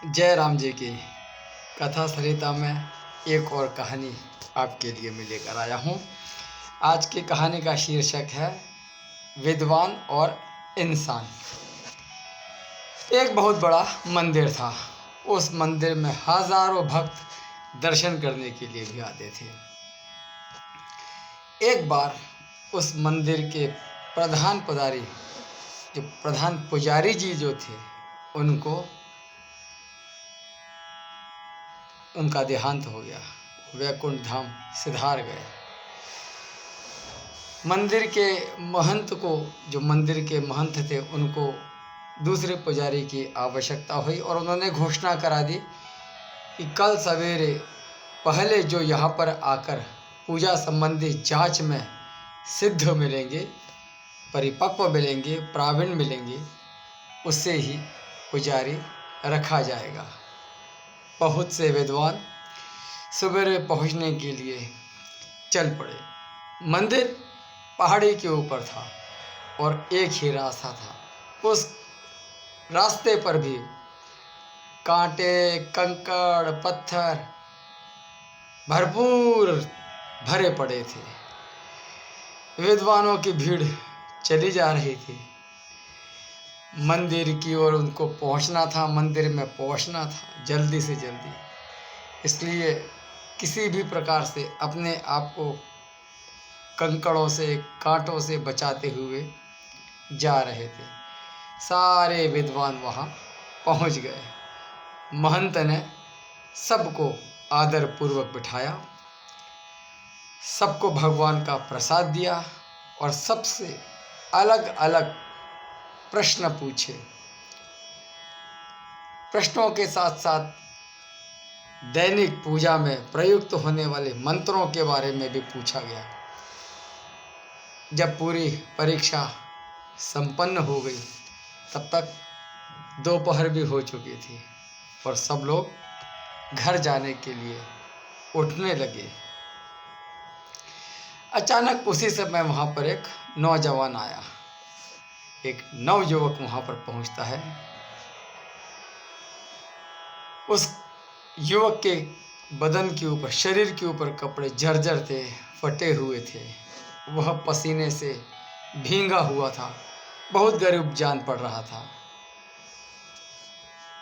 जय राम जी की कथा सरिता में एक और कहानी आपके लिए मैं लेकर आया हूँ। आज की कहानी का शीर्षक है विद्वान और इंसान। एक बहुत बड़ा मंदिर था। उस मंदिर में हजारों भक्त दर्शन करने के लिए भी आते थे। एक बार उस मंदिर के प्रधान पुजारी जी जो थे उनका देहांत हो गया। वैकुंठ धाम सिधार गए। मंदिर के महंत थे उनको दूसरे पुजारी की आवश्यकता हुई और उन्होंने घोषणा करा दी कि कल सवेरे पहले जो यहाँ पर आकर पूजा संबंधी जांच में सिद्ध मिलेंगे, परिपक्व मिलेंगे, प्रावीण मिलेंगे, उससे ही पुजारी रखा जाएगा। बहुत से विद्वान सवेरे पहुंचने के लिए चल पड़े। मंदिर पहाड़ी के ऊपर था और एक ही रास्ता था। उस रास्ते पर भी कांटे, कंकड़, पत्थर भरपूर भरे पड़े थे। विद्वानों की भीड़ चली जा रही थी। मंदिर की ओर उनको पहुंचना था, मंदिर में पहुंचना था जल्दी से जल्दी। इसलिए किसी भी प्रकार से अपने आप को कंकड़ों से, कांटों से बचाते हुए जा रहे थे। सारे विद्वान वहाँ पहुँच गए। महंत ने सबको आदरपूर्वक बिठाया, सबको भगवान का प्रसाद दिया और सबसे अलग अलग प्रश्न पूछे। प्रश्नों के साथ साथ दैनिक पूजा में प्रयुक्त होने वाले मंत्रों के बारे में भी पूछा गया। जब पूरी परीक्षा संपन्न हो गई तब तक दोपहर भी हो चुकी थी और सब लोग घर जाने के लिए उठने लगे। अचानक उसी समय वहाँ पर एक नौजवान आया। एक नवयुवक वहाँ पर पहुँचता है। उस युवक के बदन के ऊपर, शरीर के ऊपर कपड़े जर्जर थे, फटे हुए थे। वह पसीने से भींगा हुआ था, बहुत गरीब जान पड़ रहा था।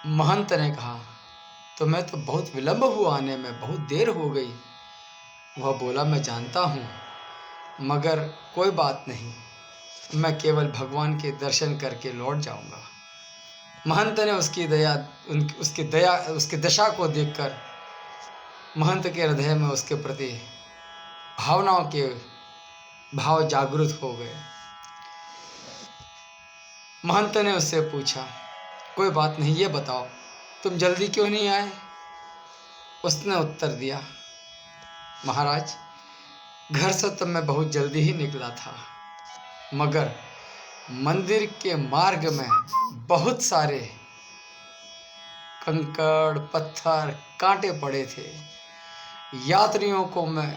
महंत ने कहा, तुम्हें तो बहुत विलंब हुआ आने में, बहुत देर हो गई। वह बोला, मैं जानता हूँ, मगर कोई बात नहीं, मैं केवल भगवान के दर्शन करके लौट जाऊंगा। महंत ने उसकी दशा को देखकर महंत के हृदय में उसके प्रति भावनाओं के भाव जागृत हो गए। महंत ने उससे पूछा, कोई बात नहीं, ये बताओ तुम जल्दी क्यों नहीं आए? उसने उत्तर दिया, महाराज, घर से तो मैं बहुत जल्दी ही निकला था, मगर मंदिर के मार्ग में बहुत सारे कंकड़, पत्थर, कांटे पड़े थे। यात्रियों को मैं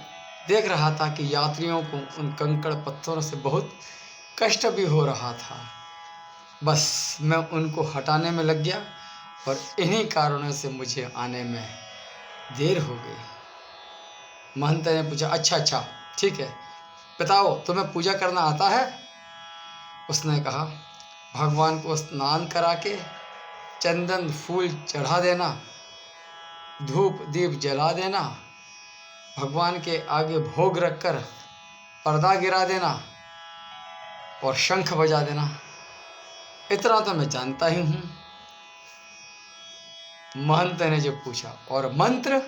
देख रहा था कि यात्रियों को उन कंकड़ पत्थरों से बहुत कष्ट भी हो रहा था। बस मैं उनको हटाने में लग गया और इन्हीं कारणों से मुझे आने में देर हो गई। महंत ने पूछा, अच्छा, ठीक है, बताओ तुम्हें पूजा करना आता है? उसने कहा, भगवान को स्नान करा के चंदन फूल चढ़ा देना, धूप दीप जला देना, भगवान के आगे भोग रखकर पर्दा गिरा देना और शंख बजा देना, इतना तो मैं जानता ही हूँ। महंत ने जब पूछा, और मंत्र?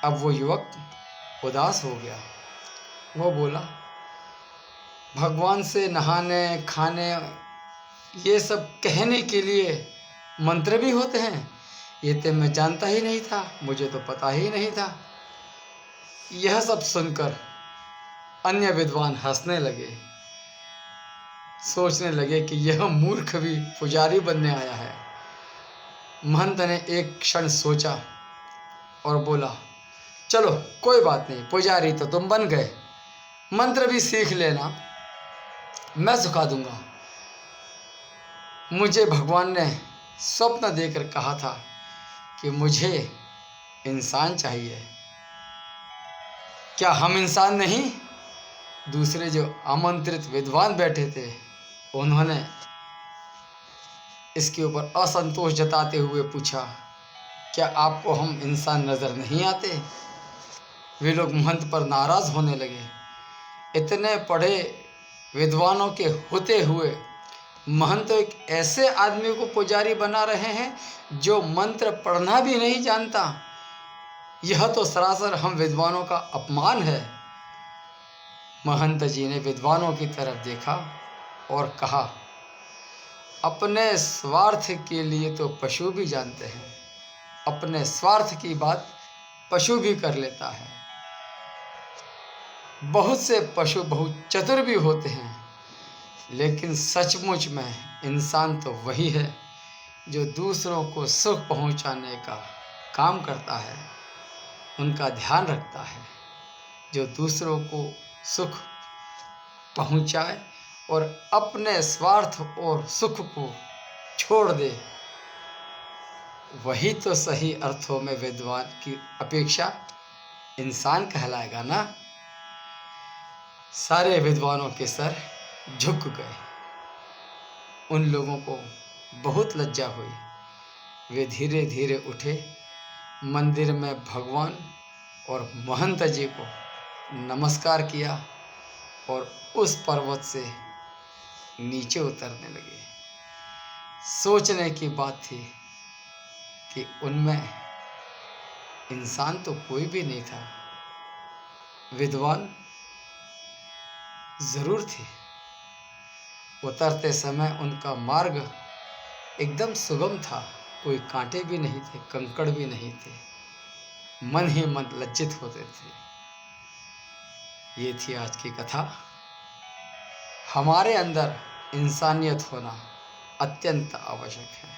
अब वो युवक उदास हो गया। वो बोला, भगवान से नहाने, खाने, ये सब कहने के लिए मंत्र भी होते हैं? ये तो मैं जानता ही नहीं था, मुझे तो पता ही नहीं था। यह सब सुनकर अन्य विद्वान हंसने लगे, सोचने लगे कि यह मूर्ख भी पुजारी बनने आया है। महंत ने एक क्षण सोचा और बोला, चलो कोई बात नहीं, पुजारी तो तुम बन गए, मंत्र भी सीख लेना, मैं सिखा दूंगा। मुझे भगवान ने स्वप्न देकर कहा था कि मुझे इंसान चाहिए। क्या हम इंसान नहीं? दूसरे जो आमंत्रित विद्वान बैठे थे, उन्होंने इसके ऊपर असंतोष जताते हुए पूछा, क्या आपको हम इंसान नजर नहीं आते? वे लोग महंत पर नाराज होने लगे। इतने पढ़े विद्वानों के होते हुए महंत तो एक ऐसे आदमी को पुजारी बना रहे हैं जो मंत्र पढ़ना भी नहीं जानता। यह तो सरासर हम विद्वानों का अपमान है। महंत जी ने विद्वानों की तरफ देखा और कहा, अपने स्वार्थ के लिए तो पशु भी जानते हैं। अपने स्वार्थ की बात पशु भी कर लेता है। बहुत से पशु बहुत चतुर भी होते हैं, लेकिन सचमुच में इंसान तो वही है जो दूसरों को सुख पहुंचाने का काम करता है, उनका ध्यान रखता है, जो दूसरों को सुख पहुंचाए और अपने स्वार्थ और सुख को छोड़ दे। वही तो सही अर्थों में विद्वान की अपेक्षा इंसान कहलाएगा ना। सारे विद्वानों के सर झुक गए। उन लोगों को बहुत लज्जा हुई। वे धीरे धीरे उठे, मंदिर में भगवान और महंत जी को नमस्कार किया और उस पर्वत से नीचे उतरने लगे। सोचने की बात थी कि उनमें इंसान तो कोई भी नहीं था। विद्वान जरूर थे। उतरते समय उनका मार्ग एकदम सुगम था। कोई कांटे भी नहीं थे, कंकड़ भी नहीं थे। मन ही मन लज्जित होते थे। ये थी आज की कथा। हमारे अंदर इंसानियत होना अत्यंत आवश्यक है।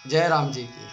जय राम जी की।